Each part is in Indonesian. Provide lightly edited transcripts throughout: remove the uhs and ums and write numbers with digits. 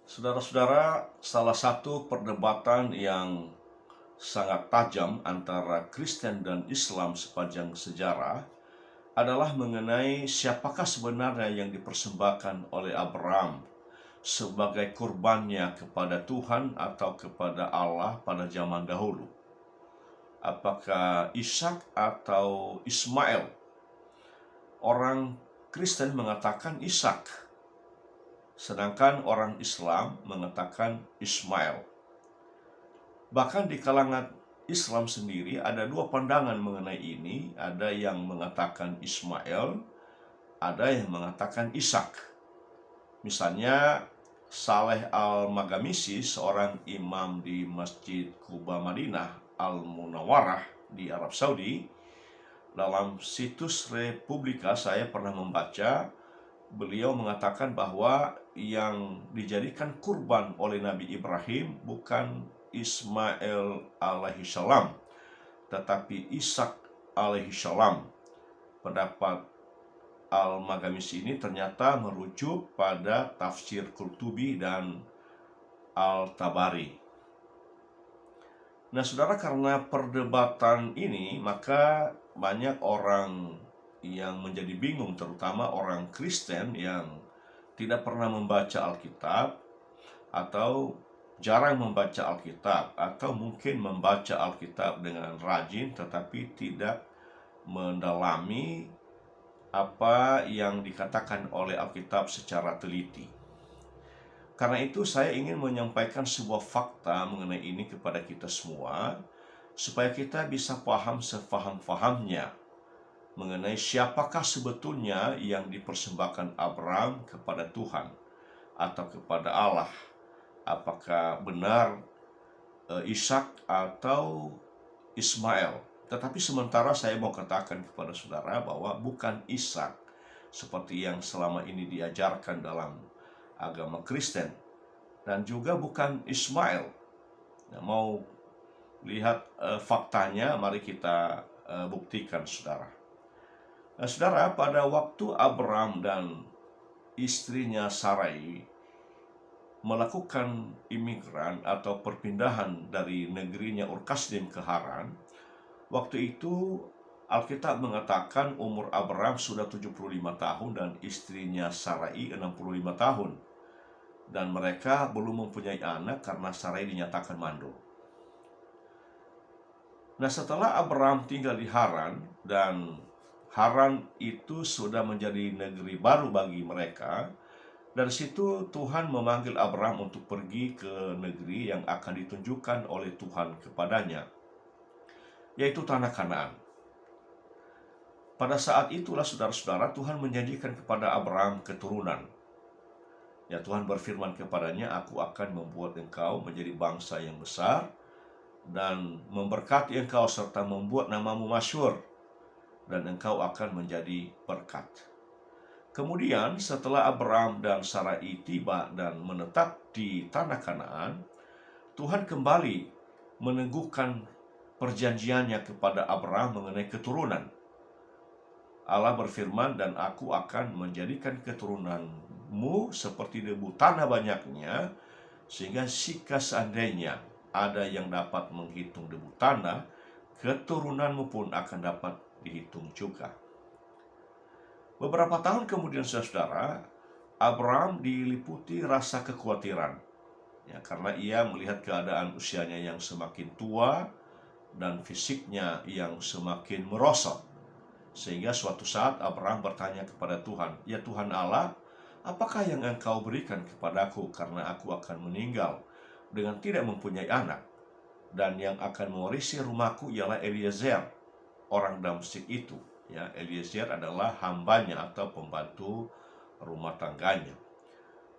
Saudara-saudara, salah satu perdebatan yang sangat tajam antara Kristen dan Islam sepanjang sejarah adalah mengenai siapakah sebenarnya yang dipersembahkan oleh Abraham sebagai kurbannya kepada Tuhan atau kepada Allah pada zaman dahulu. Apakah Ishak atau Ismail? Orang Kristen mengatakan Ishak, sedangkan orang Islam mengatakan Ismail. Bahkan di kalangan Islam sendiri ada dua pandangan mengenai ini. Ada yang mengatakan Ismail, ada yang mengatakan Ishak. Misalnya Saleh Al-Magamisi, seorang imam di Masjid Quba Madinah Al-Munawwarah di Arab Saudi, dalam situs Republika saya pernah membaca, beliau mengatakan bahwa yang dijadikan kurban oleh Nabi Ibrahim bukan Ismail alaihissalam, tetapi Ishak alaihissalam. Pendapat Al-Magamisi ini ternyata merujuk pada tafsir Qurtubi dan Al-Tabari. Nah, saudara, karena perdebatan ini, maka banyak orang yang menjadi bingung, terutama orang Kristen yang tidak pernah membaca Alkitab atau jarang membaca Alkitab, atau mungkin membaca Alkitab dengan rajin tetapi tidak mendalami apa yang dikatakan oleh Alkitab secara teliti. Karena itu saya ingin menyampaikan sebuah fakta mengenai ini kepada kita semua, supaya kita bisa paham sefaham-fahamnya mengenai siapakah sebetulnya yang dipersembahkan Abraham kepada Tuhan atau kepada Allah. Apakah benar Ishak atau Ismail? Tetapi sementara saya mau katakan kepada saudara bahwa bukan Ishak seperti yang selama ini diajarkan dalam agama Kristen, dan juga bukan Ismail. Nah, mau lihat faktanya, mari kita buktikan, saudara. Nah, saudara, pada waktu Abraham dan istrinya Sarai melakukan imigran atau perpindahan dari negerinya Ur Kasdim ke Haran, waktu itu Alkitab mengatakan umur Abraham sudah 75 tahun dan istrinya Sarai 65 tahun. Dan mereka belum mempunyai anak karena Sarai dinyatakan mandul. Nah, setelah Abraham tinggal di Haran, dan Haran itu sudah menjadi negeri baru bagi mereka, dari situ Tuhan memanggil Abraham untuk pergi ke negeri yang akan ditunjukkan oleh Tuhan kepadanya, yaitu tanah Kanaan. Pada saat itulah, saudara-saudara, Tuhan menjanjikan kepada Abraham keturunan. Ya, Tuhan berfirman kepadanya, "Aku akan membuat engkau menjadi bangsa yang besar dan memberkati engkau serta membuat namamu masyhur, dan engkau akan menjadi berkat." Kemudian setelah Abraham dan Sarai tiba dan menetap di tanah Kanaan, Tuhan kembali meneguhkan perjanjiannya kepada Abraham mengenai keturunan. Allah berfirman, "Dan aku akan menjadikan keturunanmu seperti debu tanah banyaknya, sehingga jika seandainya ada yang dapat menghitung debu tanah, keturunanmu pun akan dapat dihitung juga." Beberapa tahun kemudian, saudara, Abraham diliputi rasa kekhawatiran, ya, karena ia melihat keadaan usianya yang semakin tua dan fisiknya yang semakin merosot. Sehingga suatu saat Abraham bertanya kepada Tuhan, "Ya Tuhan Allah, apakah yang engkau berikan kepadaku karena aku akan meninggal dengan tidak mempunyai anak? Dan yang akan mewarisi rumahku ialah Eliezer, orang Damsyik itu." Ya, Eliezer adalah hambanya atau pembantu rumah tangganya.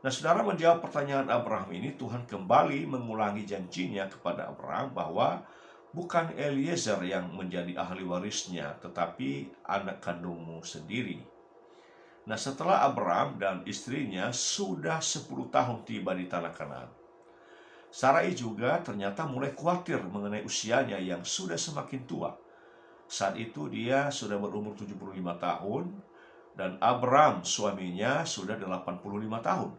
Nah, saudara, menjawab pertanyaan Abraham ini, Tuhan kembali mengulangi janjinya kepada Abraham bahwa bukan Eliezer yang menjadi ahli warisnya, tetapi anak kandungmu sendiri. Nah, setelah Abraham dan istrinya sudah 10 tahun tiba di tanah Kanaan, Sarai juga ternyata mulai khawatir mengenai usianya yang sudah semakin tua. Saat itu dia sudah berumur 75 tahun dan Abraham suaminya sudah 85 tahun.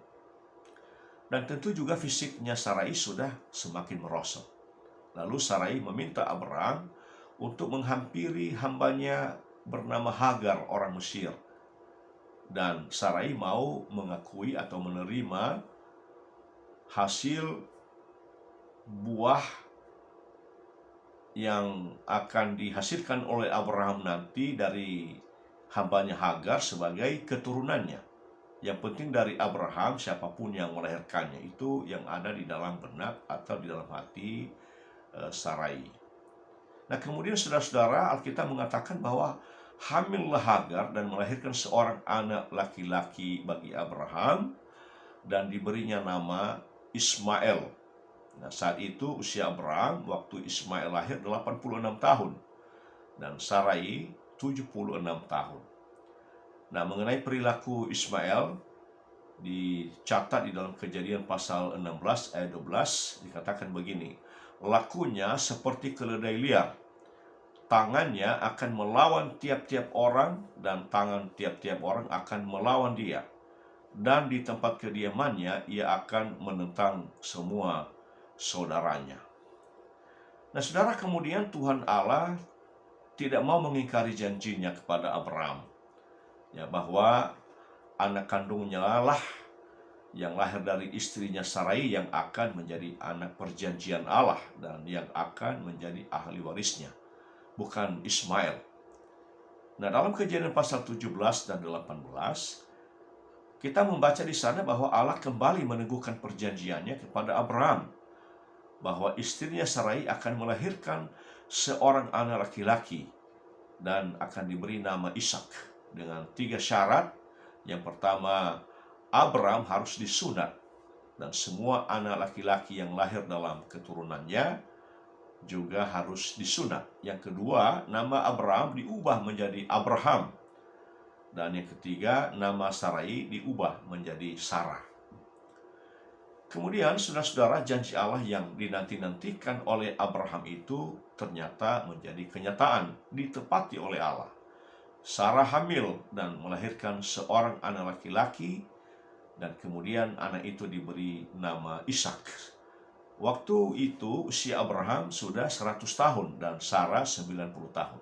Dan tentu juga fisiknya Sarai sudah semakin merosot. Lalu Sarai meminta Abraham untuk menghampiri hambanya bernama Hagar orang Mesir. Dan Sarai mau mengakui atau menerima hasil buah yang akan dihasilkan oleh Abraham nanti dari hambanya Hagar sebagai keturunannya. Yang penting dari Abraham, siapapun yang melahirkannya, itu yang ada di dalam benak atau di dalam hati Sarai. Nah, kemudian saudara-saudara, Alkitab mengatakan bahwa hamillah Hagar dan melahirkan seorang anak laki-laki bagi Abraham dan diberinya nama Ismail. Nah, saat itu usia Abraham waktu Ismail lahir 86 tahun dan Sarai 76 tahun. Nah, mengenai perilaku Ismail dicatat di dalam Kejadian pasal 16 ayat 12 dikatakan begini, lakunya seperti keledai liar, tangannya akan melawan tiap-tiap orang dan tangan tiap-tiap orang akan melawan dia, dan di tempat kediamannya ia akan menentang semua saudaranya. Nah, saudara, kemudian Tuhan Allah tidak mau mengingkari janjinya kepada Abraham, ya, bahwa anak kandungnya lah yang lahir dari istrinya Sarai yang akan menjadi anak perjanjian Allah dan yang akan menjadi ahli warisnya, bukan Ismail. Nah, dalam Kejadian pasal 17 dan 18 kita membaca di sana bahwa Allah kembali meneguhkan perjanjiannya kepada Abraham bahwa istrinya Sarai akan melahirkan seorang anak laki-laki dan akan diberi nama Ishak dengan 3 syarat. Yang pertama, Abraham harus disunat dan semua anak laki-laki yang lahir dalam keturunannya juga harus disunat. Yang kedua, nama Abraham diubah menjadi Abraham. Dan yang ketiga, nama Sarai diubah menjadi Sarah. Kemudian saudara-saudara, janji Allah yang dinanti-nantikan oleh Abraham itu ternyata menjadi kenyataan, ditepati oleh Allah. Sarah hamil dan melahirkan seorang anak laki-laki dan kemudian anak itu diberi nama Ishak. Waktu itu usia Abraham sudah 100 tahun dan Sarah 90 tahun.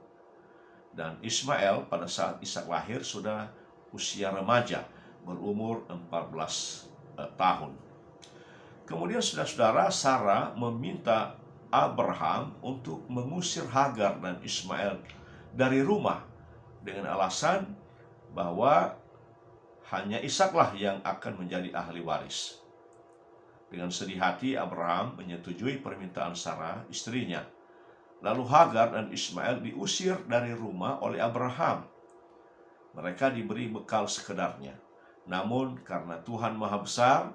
Dan Ismail pada saat Ishak lahir sudah usia remaja, berumur 14 tahun. Kemudian saudara-saudara, Sarah meminta Abraham untuk mengusir Hagar dan Ismail dari rumah dengan alasan bahwa hanya Ishaklah yang akan menjadi ahli waris. Dengan sedih hati Abraham menyetujui permintaan Sarah istrinya. Lalu Hagar dan Ismail diusir dari rumah oleh Abraham. Mereka diberi bekal sekedarnya. Namun karena Tuhan Maha Besar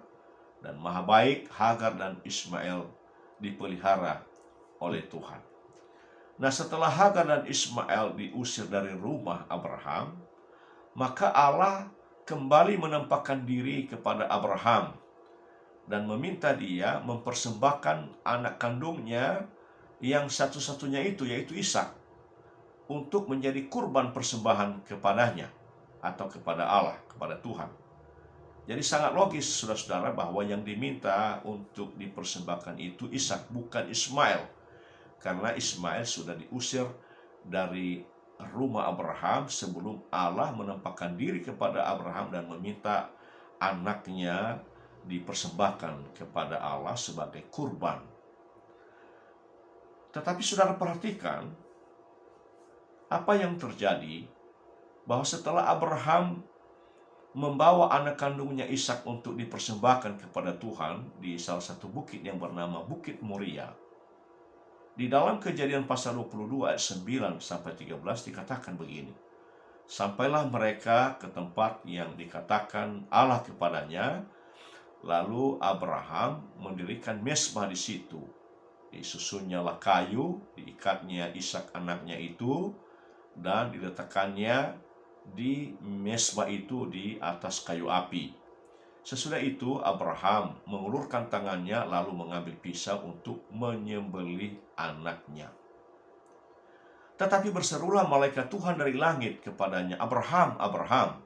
dan Maha Baik, Hagar dan Ismail dipelihara oleh Tuhan. Nah, setelah Hagar dan Ismail diusir dari rumah Abraham, maka Allah kembali menampakkan diri kepada Abraham dan meminta dia mempersembahkan anak kandungnya yang satu-satunya itu, yaitu Ishak, untuk menjadi kurban persembahan kepadanya atau kepada Allah, kepada Tuhan. Jadi sangat logis saudara-saudara bahwa yang diminta untuk dipersembahkan itu Ishak, bukan Ismail. Karena Ismail sudah diusir dari rumah Abraham sebelum Allah menampakkan diri kepada Abraham dan meminta anaknya dipersembahkan kepada Allah sebagai kurban. Tetapi saudara perhatikan apa yang terjadi, bahwa setelah Abraham membawa anak kandungnya Ishak untuk dipersembahkan kepada Tuhan di salah satu bukit yang bernama Bukit Moria, di dalam Kejadian pasal 22 ayat 9 sampai 13 dikatakan begini, sampailah mereka ke tempat yang dikatakan Allah kepadanya, lalu Abraham mendirikan mezbah di situ. Disusunnya kayu, diikatnya Ishak anaknya itu, dan diletakkannya di mezbah itu di atas kayu api. Sesudah itu Abraham mengulurkan tangannya lalu mengambil pisau untuk menyembelih anaknya. Tetapi berserulah malaikat Tuhan dari langit kepadanya, Abraham, Abraham.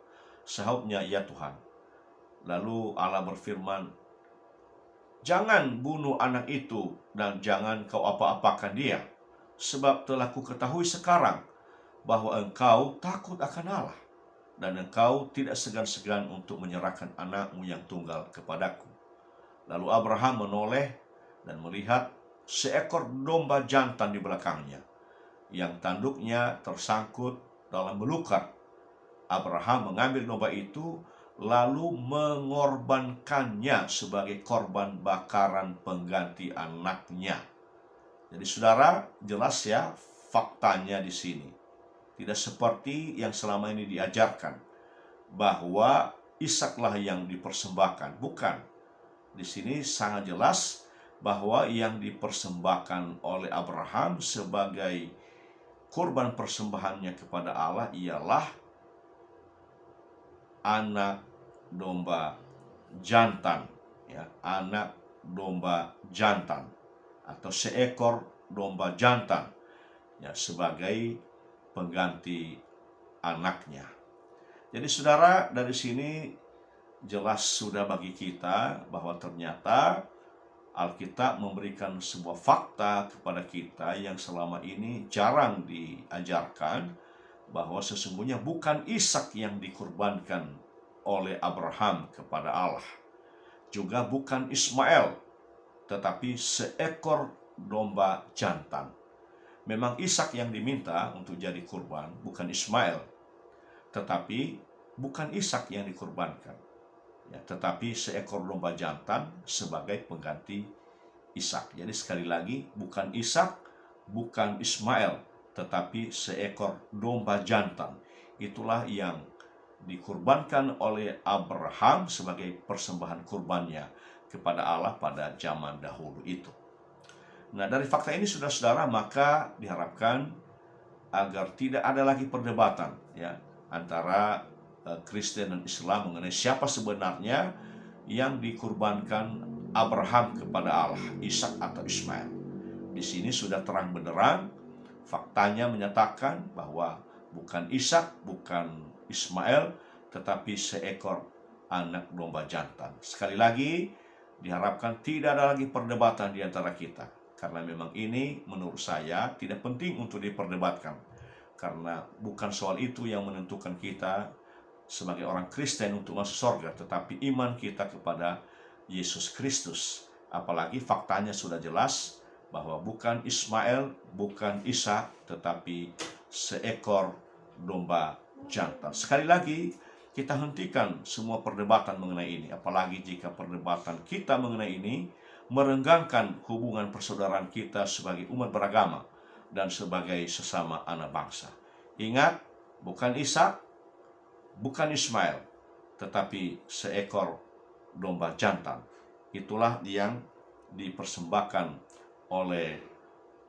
Sahutnya, ya Tuhan. Lalu Allah berfirman, "Jangan bunuh anak itu dan jangan kau apa-apakan dia, sebab telah kuketahui sekarang bahwa engkau takut akan Allah, dan engkau tidak segan-segan untuk menyerahkan anakmu yang tunggal kepadaku." Lalu Abraham menoleh dan melihat seekor domba jantan di belakangnya, yang tanduknya tersangkut dalam belukar. Abraham mengambil domba itu lalu mengorbankannya sebagai korban bakaran pengganti anaknya. Jadi saudara, jelas ya faktanya di sini. Tidak seperti yang selama ini diajarkan bahwa Ishaklah yang dipersembahkan. Bukan. Di sini sangat jelas bahwa yang dipersembahkan oleh Abraham sebagai kurban persembahannya kepada Allah ialah anak domba jantan, ya, anak domba jantan atau seekor domba jantan, ya, sebagai pengganti anaknya. Jadi saudara, dari sini jelas sudah bagi kita bahwa ternyata Alkitab memberikan sebuah fakta kepada kita yang selama ini jarang diajarkan, bahwa sesungguhnya bukan Ishak yang dikurbankan oleh Abraham kepada Allah, juga bukan Ismail, tetapi seekor domba jantan. Memang Ishak yang diminta untuk jadi kurban, bukan Ismail, tetapi bukan Ishak yang dikurbankan, ya, tetapi seekor domba jantan sebagai pengganti Ishak. Jadi sekali lagi, bukan Ishak, bukan Ismail, tetapi seekor domba jantan. Itulah yang dikurbankan oleh Abraham sebagai persembahan kurbannya kepada Allah pada zaman dahulu itu. Nah, dari fakta ini saudara-saudara, maka diharapkan agar tidak ada lagi perdebatan, ya, antara Kristen dan Islam mengenai siapa sebenarnya yang dikurbankan Abraham kepada Allah, Ishak atau Ismail. Di sini sudah terang benderang, faktanya menyatakan bahwa bukan Ishak, bukan Ismail, tetapi seekor anak domba jantan. Sekali lagi, diharapkan tidak ada lagi perdebatan di antara kita, karena memang ini menurut saya tidak penting untuk diperdebatkan, karena bukan soal itu yang menentukan kita sebagai orang Kristen untuk masuk surga, tetapi iman kita kepada Yesus Kristus. Apalagi faktanya sudah jelas bahwa bukan Ismail, bukan Ishak, tetapi seekor domba jantan. Sekali lagi, kita hentikan semua perdebatan mengenai ini, apalagi jika perdebatan kita mengenai ini merenggangkan hubungan persaudaraan kita sebagai umat beragama dan sebagai sesama anak bangsa. Ingat, bukan Ishak, bukan Ismail, tetapi seekor domba jantan. Itulah yang dipersembahkan oleh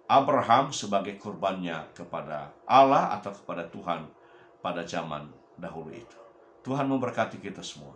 Abraham sebagai kurbannya kepada Allah atau kepada Tuhan pada zaman dahulu itu. Tuhan memberkati kita semua.